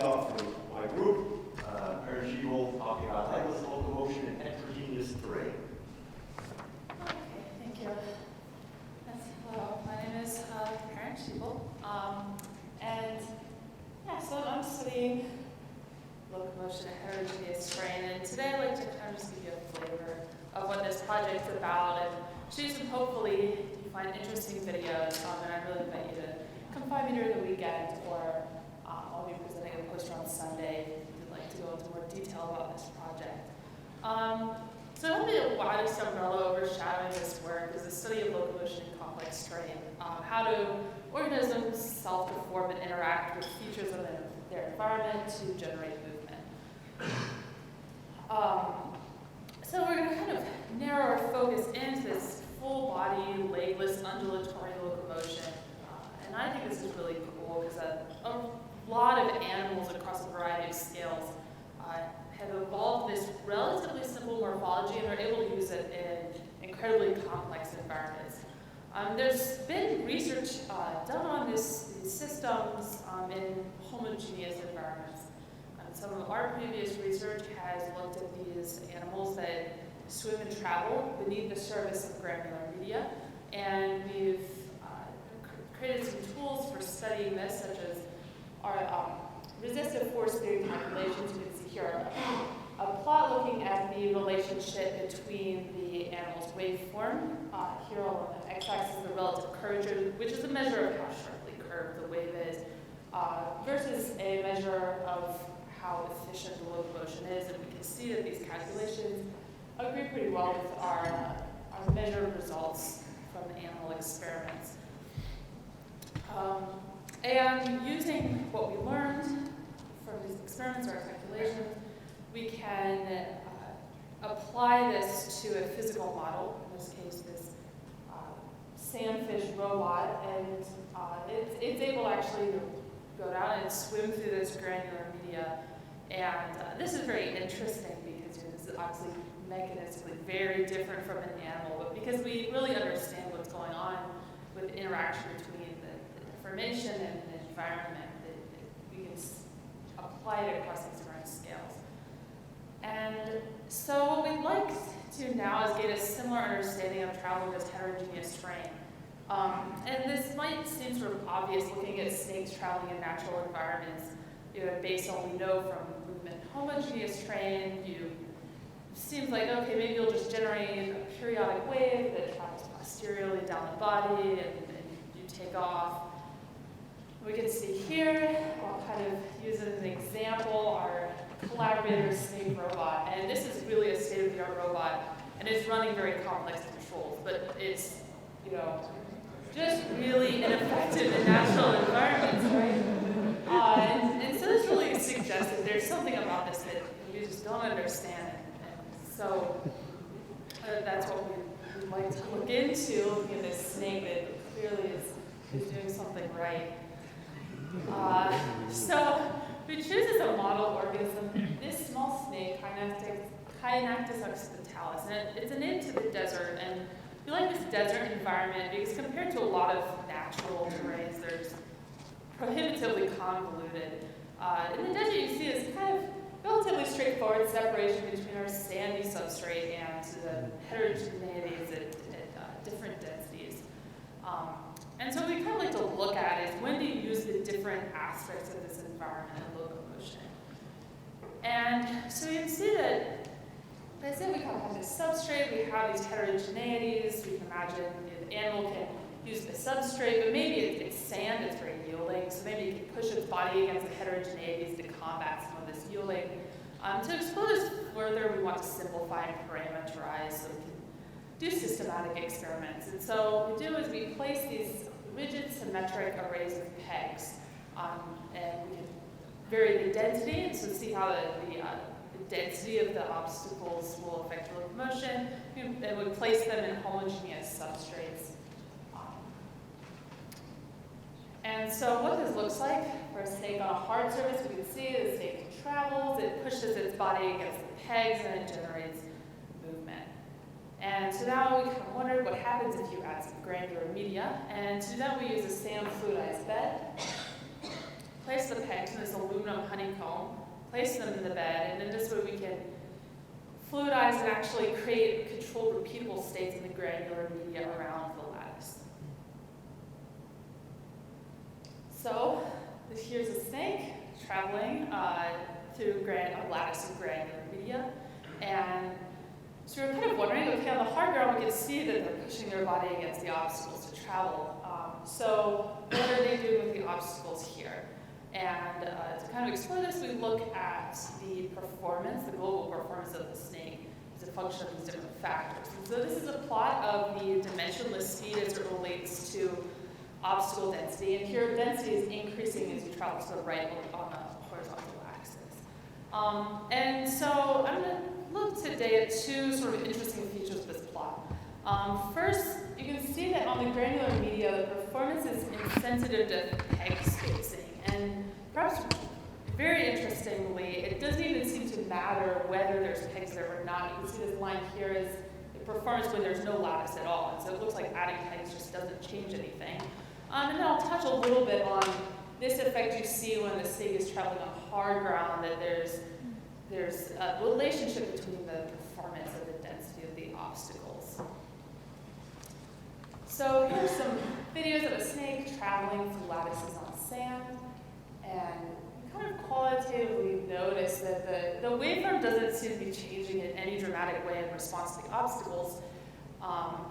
off from my group, Schiebel, talking about legless locomotion in heterogeneous terrain. Okay, thank you. Hello, my name is Schiebel, and yeah, so I'm studying locomotion in heterogeneous terrain, and today I'd like to kind of just give you a flavor of what this project's about, and show you some hopefully you find interesting videos, and I really invite you to come find me during the weekend, or I'll be presenting a poster on Sunday if you'd like to go into more detail about this project. So it'll be the widest umbrella overshadowing this work is the study of locomotion in complex terrain. How do organisms self-deform and interact with features of their environment to generate movement. So we're going to kind of narrow our focus into this full-body, legless, undulatory locomotion. And I think this is really cool because a lot of animals across a variety of scales have evolved this relatively simple morphology and are able to use it in incredibly complex environments. There's been research done on these systems in homogeneous environments. Some of our previous research has looked at these animals that swim and travel beneath the surface of granular media, and we've created some tools for studying this, such as our resistive force theory calculations. You can see here a plot looking at the relationship between the animal's waveform. Here on the x-axis is the relative curvature, which is a measure of how sharply curved the wave is, versus a measure of how efficient the locomotion is. And we can see that these calculations agree pretty well with our measured results from the animal experiments. And using what we learned from these experiments or calculations, we can apply this to a physical model, in this case this sandfish robot, and it's able actually to go down and swim through this granular media. And this is very interesting because this is obviously mechanistically very different from an animal, but because we really understand what's going on with the interaction between the deformation and the environment, we can apply it across these different scales. And so what we'd like to now is get a similar understanding of travel in this heterogeneous terrain. And this might seem sort of obvious looking at snakes traveling in natural environments, based on what we know from movement homogeneous terrain. Seems like, okay, maybe you'll just generate a periodic wave that travels posteriorly down the body and you take off. We can see here, I'll kind of use it as an example, our collaborator snake robot. And this is really a state-of-the-art robot, and it's running very complex controls, but it's, just really ineffective in natural environments, right? And so this really suggests that there's something about this that we just don't understand. And so that's what we'd like to look into, looking at this snake that clearly is doing something right. So we choose as a model organism this small snake, Hyanactis occidentalis, and it's a native to the desert. And we like this desert environment because compared to a lot of natural terrains, there's prohibitively convoluted. In the desert, you see this kind of relatively straightforward separation between our sandy substrate and the heterogeneities at different densities. And so what we kind of like to look at is when do you use the different aspects of this environment in locomotion. And so you can see that, as I said, we kind of have this substrate, we have these heterogeneities. We can imagine an animal can use the substrate, but maybe it's sand, it's very yielding, so maybe it can push its body against the heterogeneities to combat some of this yielding. To explore this further, we want to simplify and parameterize so we can do systematic experiments. And so what we do is we place these rigid symmetric arrays of pegs, and we can vary the density, and so see how the density of the obstacles will affect the locomotion, and we place them in homogeneous substrates. And so what this looks like for a snake on a hard surface, we can see the snake travels, it pushes its body against the pegs, and it generates movement. And so now we kind of wondered what happens if you add some granular media. And to do that, we use a sand fluidized bed, place the pegs in this aluminum aluminum honeycomb, place them in the bed, and in this way we can fluidize and actually create controlled repeatable states in the granular media around the lattice. So here's a snake traveling through a lattice of granular media, and so we're kind of wondering, okay, on the hard ground we can see that they're pushing their body against the obstacles to travel. So what are they doing with the obstacles here? And to kind of explore this, we look at the performance, the global performance of the snake as a function of these different factors. And so this is a plot of the dimensionless speed as it relates to obstacle density. And here density is increasing as you travel to the right on the horizontal axis. And so I'm going to look today at two sort of interesting features of this plot. First, you can see that on the granular media, the performance is insensitive to peg spacing. And perhaps very interestingly, it doesn't even seem to matter whether there's pegs there or not. You can see this line here is the performance when there's no lattice at all. And so it looks like adding pegs just doesn't change anything. And then I'll touch a little bit on this effect you see when the snake is traveling on hard ground, that there's a relationship between the performance and the density of the obstacles. So here's some videos of a snake traveling through lattices on sand. And you kind of qualitatively notice that the waveform doesn't seem to be changing in any dramatic way in response to the obstacles.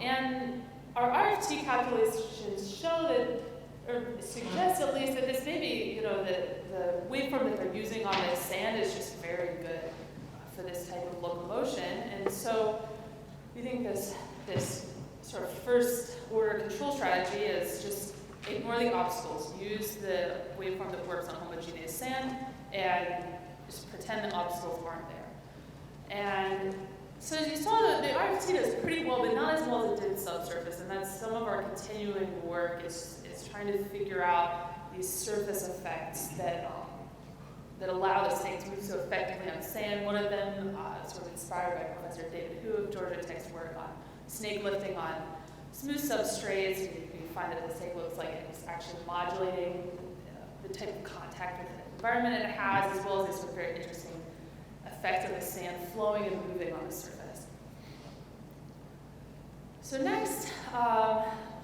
And our RFT calculations show that, or suggest at least, that this may be, the waveform that they're using on this sand is just very good for this type of locomotion. And so we think this sort of first order control strategy is just ignore the obstacles. Use the waveform that works on homogeneous sand and just pretend the obstacles aren't there. And so as you saw, the RFT does pretty well, but not as well as it did subsurface. And that's some of our continuing work is trying to figure out these surface effects that allow the snake to move so effectively on sand. One of them sort of inspired by Professor David Hu of Georgia Tech's work on snake lifting on smooth substrates. You find that the snake looks like it's actually modulating the type of contact with the environment it has, as well as this sort of very interesting effect of the sand flowing and moving on the surface. So next,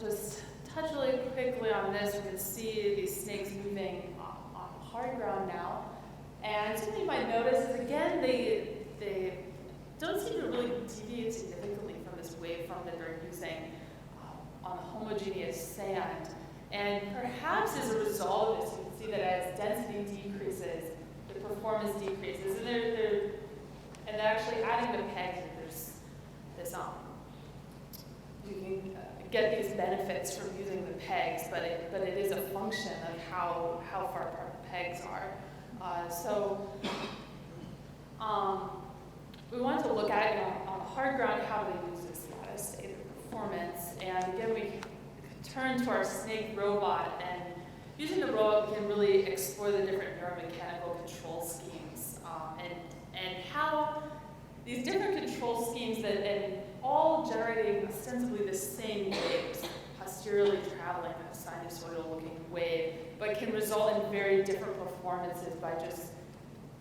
just touch really quickly on this. We can see these snakes moving on hard ground now. And something you might notice is, again, they don't seem to really deviate significantly from this waveform that they're using on homogeneous sand. And perhaps as a result of this, you can see that as density decreases, the performance decreases. And they're actually adding the pegs, and there's this, you can get these benefits from using the pegs, but it is a function of how far apart the pegs are. We wanted to look at it on the hard ground, how do they use this lattice state of performance. And again, we turn to our snake robot, and using the robot, we can really explore the different neuromechanical control schemes and how these different control schemes and all generating ostensibly the same waves, posteriorly traveling a sinusoidal looking wave, but can result in very different performances by just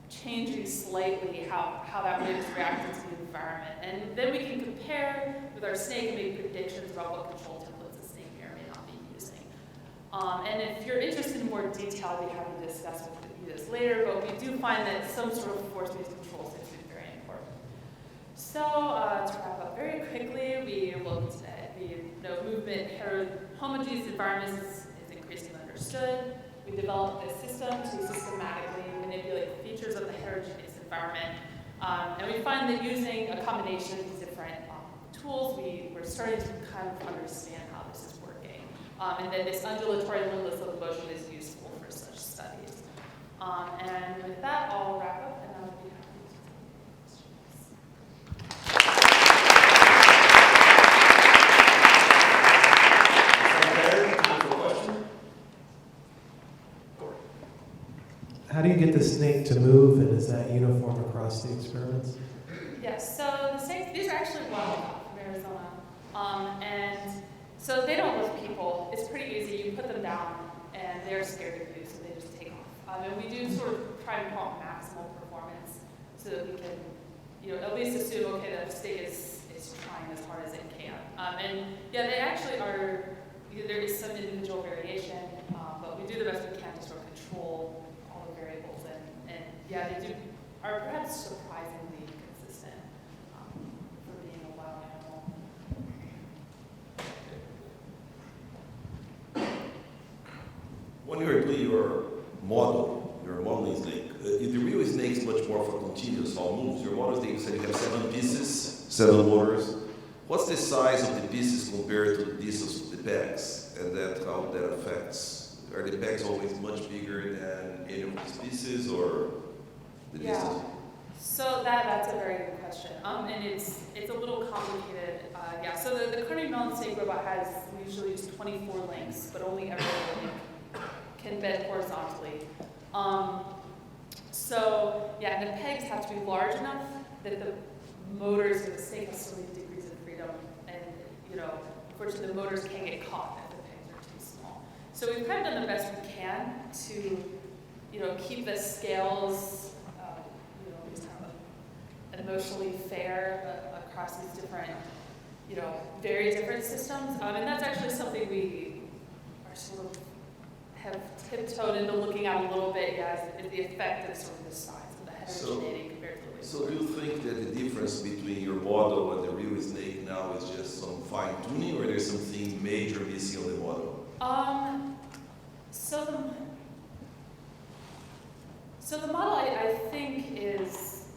changing slightly how that wave is reacting to the environment. And then we can compare with our snake and make predictions about what control templates the snake may or may not be using. And if you're interested in more detail, I'd be happy to discuss with you this later, but we do find that some sort of force-based control seems to be very important. So to wrap up very quickly, we looked at the movement, homogeneous environments is increasingly understood. We developed this system to systematically manipulate the features of the heterogeneous environment. And we find that using a combination of these different tools, we're starting to kind of understand how this is working. And that this undulatory limbless locomotion is useful for such studies. And with that, I'll wrap up, and I'll be happy to take questions. How do you get the snake to move, and is that uniform across the experiments? Yes, so the snakes, these are actually wild from Arizona. And so they don't lift people. It's pretty easy. You put them down, and they're scared of you, so they just take off. And we do sort of try and call maximal performance so that we can, at least assume, okay, the snake is trying as hard as it can. And yeah, they actually are, there is some individual variation, but we do the best we can to sort of control all the variables. And yeah, they are perhaps surprisingly consistent for being a wild animal. When you are doing your modeling snake, if the real snake is much more for continuous how moves, your model snake, you said you have 7 pieces, 7 motors. What's the size of the pieces compared to the distance of the pegs, and how that affects? Are the pegs always much bigger than any of these pieces, or the distance? So that's a very good question. And it's a little complicated. So the Carnegie Mellon snake robot has, we usually use 24 links, but only every link can bend horizontally. And the pegs have to be large enough that the motors of the snake have so many degrees of freedom, and unfortunately the motors can't get caught if the pegs are too small. So we've kind of done the best we can to keep the scales just kind of emotionally fair across these different very different systems. And that's actually something we are sort of have tiptoed into looking at a little bit, is the effect of sort of the size of the heterogeneity compared to the way. So do you think that the difference between your model and the real snake now is just some fine tuning, or there's something major missing on the model? So the model I think is,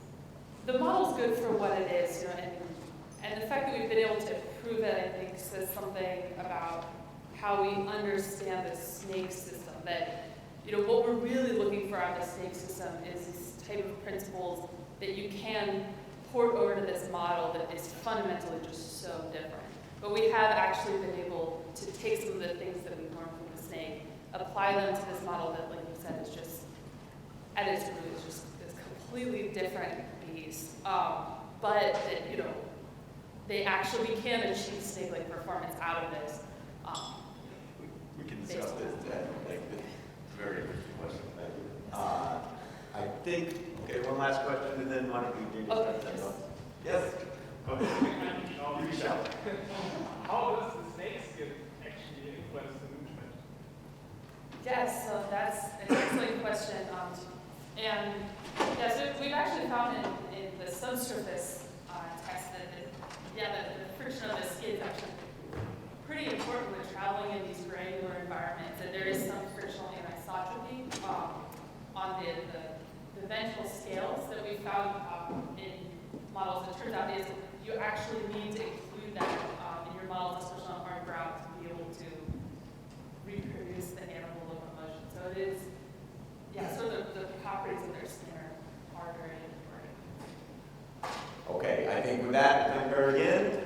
the model's good for what it is, and the fact that we've been able to prove it, I think, says something about how we understand the snake system. That what we're really looking for out of the snake system is this type of principles that you can port over to this model that is fundamentally just so different. But we have actually been able to take some of the things that we learned from the snake, apply them to this model that, like you said, is just at its root is just this completely different beast. But that they actually can achieve snake-like performance out of this. We can discuss this. Thank you. Very interesting question. Thank you. I think, okay, one last question, and then why don't we do this? Yes? Go ahead. You reach out. How does the snake skin actually influence the movement? Yes, so that's an excellent question. So we've actually found in the subsurface test that the friction of the skin is actually pretty important when traveling in these granular environments, and there is some frictional anisotropy on the ventral scales that we found in models. It turns out is you actually need to include that in your models, especially on hard ground, to be able to reproduce the animal locomotion. So it is, so the properties of their skin are very important. Okay, I think with that, thank you again.